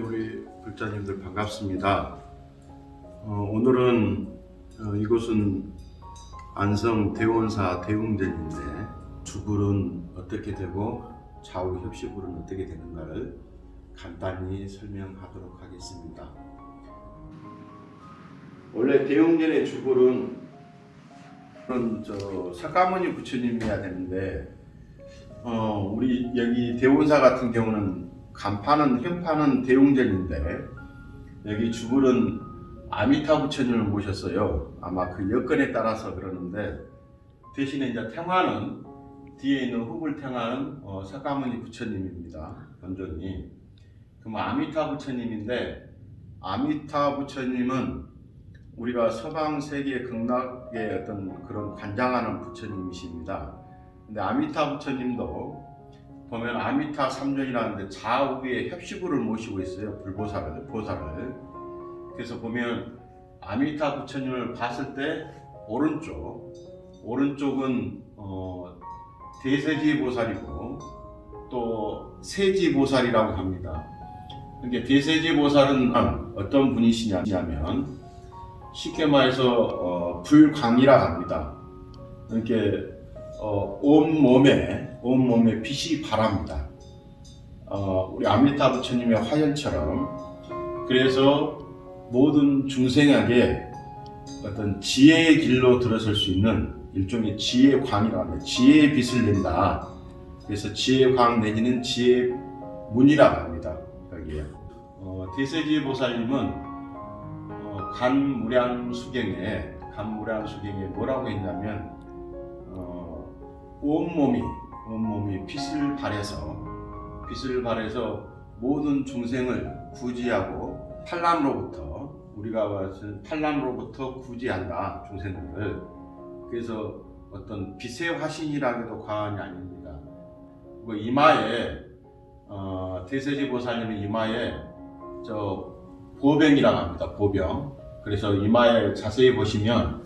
우리 불자님들 반갑습니다. 오늘은 이곳은 안성 대원사 대웅전인데 주불은 어떻게 되고 좌우 협시불은 어떻게 되는가를 간단히 설명하도록 하겠습니다. 원래 대웅전의 주불은 석가모니 부처님이어야 되는데 우리 여기 대원사 같은 경우는 현판은 대웅전인데 여기 주불은 아미타 부처님을 모셨어요. 아마 그 여건에 따라서 그러는데 대신에 이제 탱화는 뒤에 있는 후불 탱화는 석가모니 부처님입니다. 본존이. 그럼 아미타 부처님인데 아미타 부처님은 우리가 서방 세계 극락의 어떤 그런 관장하는 부처님이십니다. 근데 아미타 부처님도 보면 아미타 삼존이라는데 좌우에 협시불을 모시고 있어요. 보살을. 그래서 보면 아미타 부처님을 봤을 때 오른쪽은 대세지 보살이고 또 세지 보살이라고 합니다. 그러니까 대세지 보살은 어떤 분이시냐면 쉽게 말해서 불광이라고 합니다. 그러니까 온몸에 빛이 바랍니다. 우리 아미타 부처님의 화현처럼. 그래서 모든 중생에게 어떤 지혜의 길로 들어설 수 있는 일종의 지혜의 광이라고 합니다. 지혜의 빛을 낸다. 그래서 지혜의 광 내지는 지혜의 문이라고 합니다. 여기에 대세지 보살님은 간무량수경에 뭐라고 했냐면 온몸이 빛을 발해서 모든 중생을 구지하고 판람으로부터 구지한다 중생들을. 그래서 어떤 빛의 화신이라고 해도 과언이 아닙니다. 이마에 대세지 보살님의 이마에 보병이라고 합니다. 보병. 그래서 이마에 자세히 보시면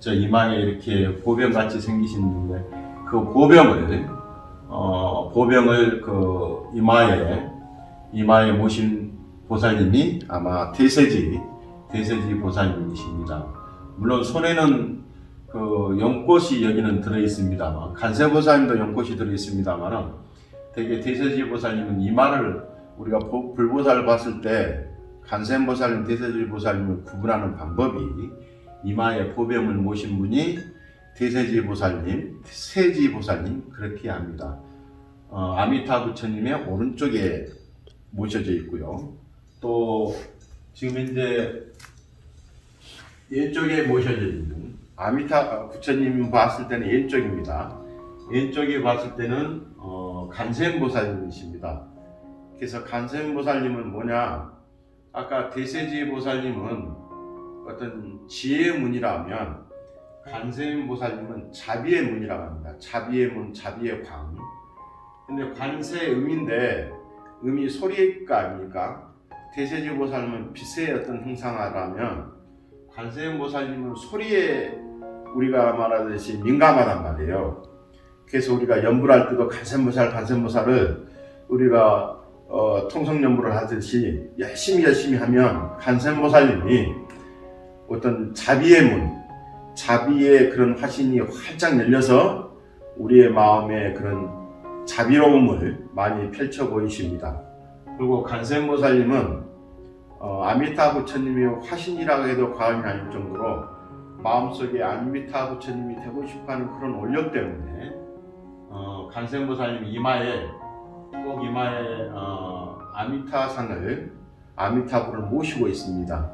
이마에 이렇게 보병같이 생기시는데 그 보병을 그 이마에 모신 보살님이 아마 대세지 보살님이십니다. 물론 손에는 그 연꽃이 여기는 들어 있습니다만, 간세보살님도 연꽃이 들어 있습니다만, 되게 대세지 보살님은 이마를 우리가 불보살을 봤을 때 간세보살님, 대세지 보살님을 구분하는 방법이 이마에 보병을 모신 분이 대세지 보살님, 세지 보살님 그렇게 합니다. 아미타 부처님의 오른쪽에 모셔져 있고요. 또 지금 이제 왼쪽에 모셔져 있는 아미타 부처님 봤을 때는 왼쪽입니다. 왼쪽에 봤을 때는 간센보살님이십니다. 그래서 간센보살님은 뭐냐? 아까 대세지 보살님은 어떤 지혜의 문이라면 간세음보살님은 자비의 문이라고 합니다. 자비의 문, 자비의 광. 근데 관세음인데 음이 소리가 아닙니까? 대세지 보살님은 빛의 어떤 형상화라면 관세음보살님은 소리에 우리가 말하듯이 민감하단 말이에요. 그래서 우리가 연불할 때도 간센보살을 우리가 통성연불을 하듯이 열심히 하면 간센보살님이 어떤 자비의 문, 자비의 그런 화신이 활짝 열려서 우리의 마음에 그런 자비로움을 많이 펼쳐 보이십니다. 그리고 간센보살님은 아미타 부처님이 화신이라고 해도 과언이 아닐 정도로 마음속에 아미타 부처님이 되고 싶어하는 그런 원력 때문에 간센보살님 꼭 이마에 아미타상을 아미타불을 모시고 있습니다.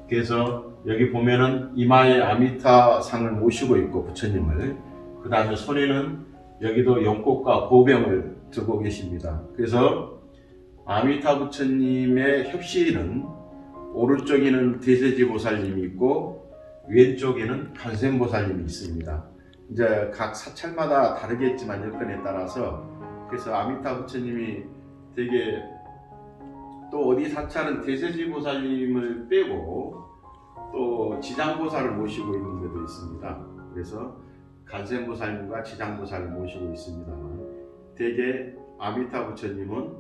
그래서 여기 보면은 이마에 아미타상을 모시고 있고 부처님을, 그 다음에 손에는 여기도 연꽃과 보병을 들고 계십니다. 그래서 아미타 부처님의 협실은 오른쪽에는 대세지보살님이 있고 왼쪽에는 간센보살님이 있습니다. 이제 각 사찰마다 다르겠지만 여건에 따라서, 그래서 아미타 부처님이 되게 또 어디 사찰은 대세지보살님을 빼고 또 지장보살을 모시고 있는 데도 있습니다. 그래서 간센보살님과 지장보살을 모시고 있습니다만, 대개 아미타 부처님은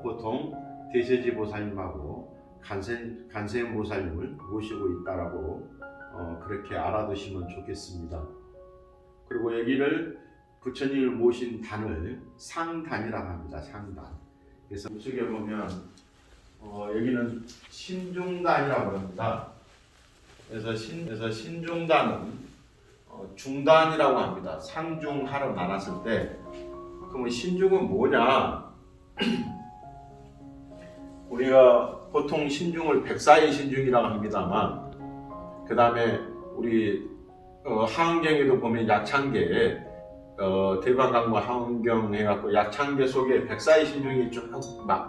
보통 대세지보살님하고 간센보살님을 모시고 있다라고 그렇게 알아두시면 좋겠습니다. 그리고 여기를 부처님을 모신 단을 상단이라고 합니다. 상단. 그래서 우측에 보면 여기는 신중단이라고 합니다. 그래서 신중단은 중단이라고 합니다. 상중하로 나눴을 때, 그러면 신중은 뭐냐? 우리가 보통 신중을 백사의 신중이라고 합니다만, 그 다음에 우리 하은경에도 보면 약창계에 대방강과 하은경 해갖고 약창계 속에 백사의 신중이 좀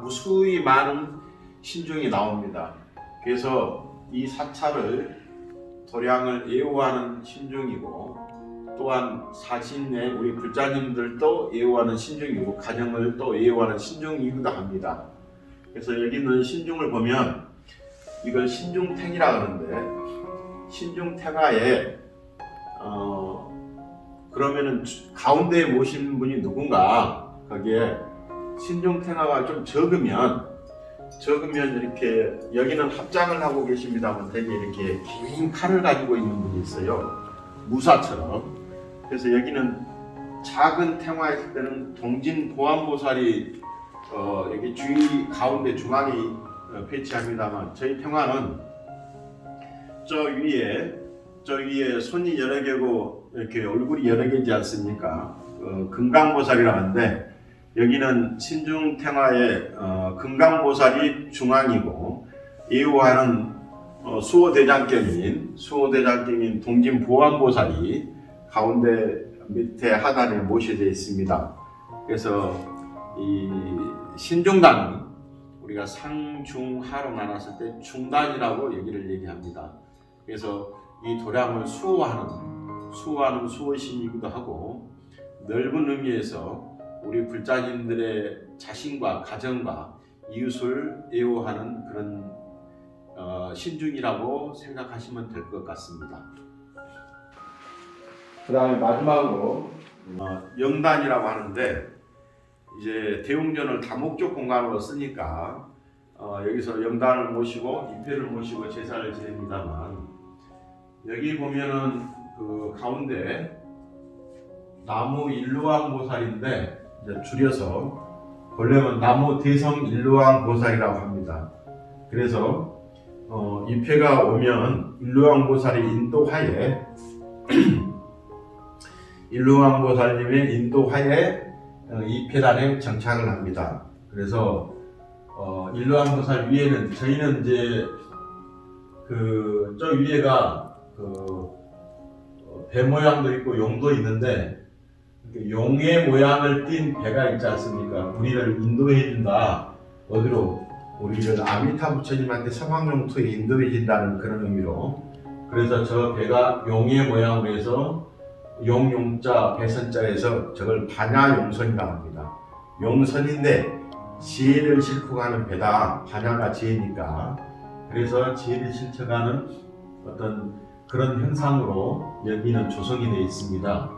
무수히 많은 신중이 나옵니다. 그래서 이 사찰을 도량을 애호하는 신중이고, 또한 사신의 우리 불자님들도 애호하는 신중이고, 가정을 또 애호하는 신중이기도 합니다. 그래서 여기는 신중을 보면 이걸 신중탱이라 그러는데, 신중탱화에 그러면은 가운데에 모신 분이 누군가, 거기에 신중탱화가 좀 적으면 이렇게, 여기는 합장을 하고 계십니다만 되게 이렇게 긴 칼을 가지고 있는 분이 있어요. 무사처럼. 그래서 여기는 작은 탱화일 때는 동진보안보살이 여기 주위 가운데 중앙에 배치합니다만, 저희 탱화는 저 위에 손이 여러 개고 이렇게 얼굴이 여러 개지 않습니까? 금강보살이라고 하는데, 여기는 신중탱화의 금강보살이 중앙이고, 애호하는 수호대장경인 동진보안보살이 가운데 밑에 하단에 모셔져 있습니다. 그래서 이 신중단은 우리가 상중하로 나눴을 때 중단이라고 여기를 얘기합니다. 그래서 이 도량을 수호하는 수호신이기도 하고, 넓은 의미에서 우리 불자님들의 자신과 가정과 이웃을 애호하는 그런 신중이라고 생각하시면 될 것 같습니다. 그 다음에 마지막으로 영단이라고 하는데, 이제 대웅전을 다목적 공간으로 쓰니까 여기서 영단을 모시고 입회를 모시고 제사를 지냅니다만, 여기 보면은 그 가운데 나무 일루왕보살인데, 이제 줄여서 본래는 나무 대성 일루왕보살이라고 합니다. 그래서 입회가 오면 일루왕보살이 인도하에 일루왕보살님의 인도하에 입회단에 정착을 합니다. 그래서 일루왕보살 위에는, 저희는 이제 저 위에가 배 모양도 있고 용도 있는데, 용의 모양을 띤 배가 있지 않습니까? 우리를 인도해 준다. 어디로? 우리를 아미타 부처님한테 서방용토에 인도해 준다는 그런 의미로. 그래서 저 배가 용의 모양으로 해서 용자 배선자에서 저걸 반야용선이라고 합니다. 용선인데 지혜를 싣고 가는 배다. 반야가 지혜니까. 그래서 지혜를 실쳐가는 어떤 그런 형상으로 여기는 조성이 되어 있습니다.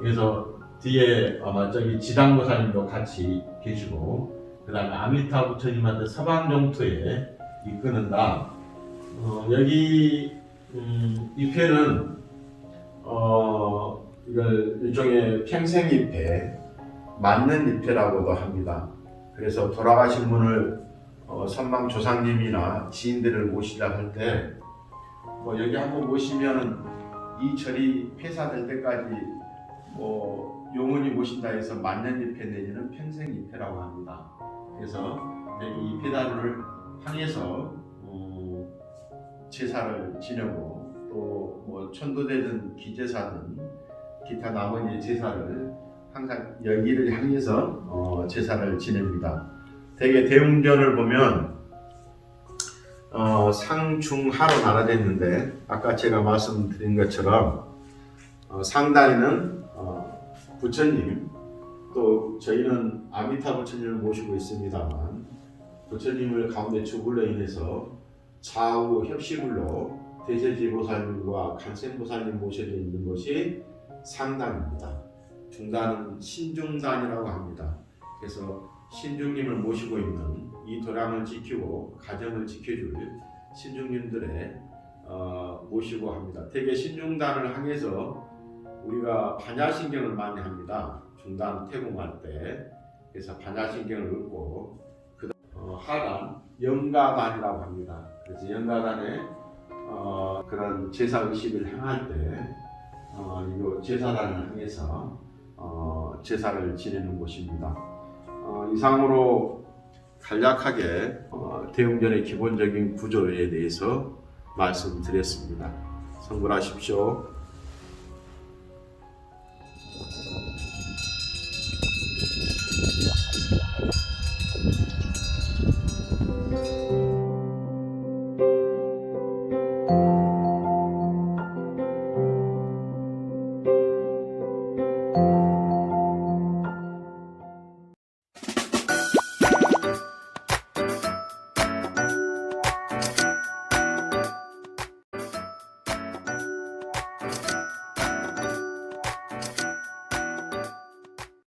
그래서 뒤에 아마 저기 지장보살님도 같이 계시고, 그 다음에 아미타 부처님한테 서방용토에 이끄는다. 여기 입회는 이걸 일종의 평생입회, 맞는 입회라고도 합니다. 그래서 돌아가신 분을 선망 조상님이나 지인들을 모시자 할 때 여기 한번 모시면 이 절이 폐사될 때까지 영원히 모신다 해서 만년 입회 내지는 평생 입회라고 합니다. 그래서 이 입회단을 향해서 제사를 지내고 또 천도되든 기제사든 기타 나머지 제사를 항상 여기를 향해서 제사를 지냅니다. 대개 대웅전을 보면 상중하로 나눠져 있는데 아까 제가 말씀드린 것처럼 상단에는 부처님, 또 저희는 아미타 부처님을 모시고 있습니다만 부처님을 가운데 주불로 인해서 좌우 협시불로 대세지 보살님과 간생 보살님 모셔져 있는 것이 상단입니다. 중단은 신중단이라고 합니다. 그래서 신중님을 모시고 있는 이 도량을 지키고 가정을 지켜줄 신중님들의 모시고 합니다. 대개 신중단을 향해서 우리가 반야신경을 많이 합니다. 중단 태공할 때. 그래서 반야신경을 읊고 하단 영가단이라고 합니다. 그래서 영가단에 그런 제사 의식을 행할 때 이 제사단을 향해서 제사를 지내는 곳입니다. 이상으로 간략하게 대웅전의 기본적인 구조에 대해서 말씀드렸습니다. 성불하십시오.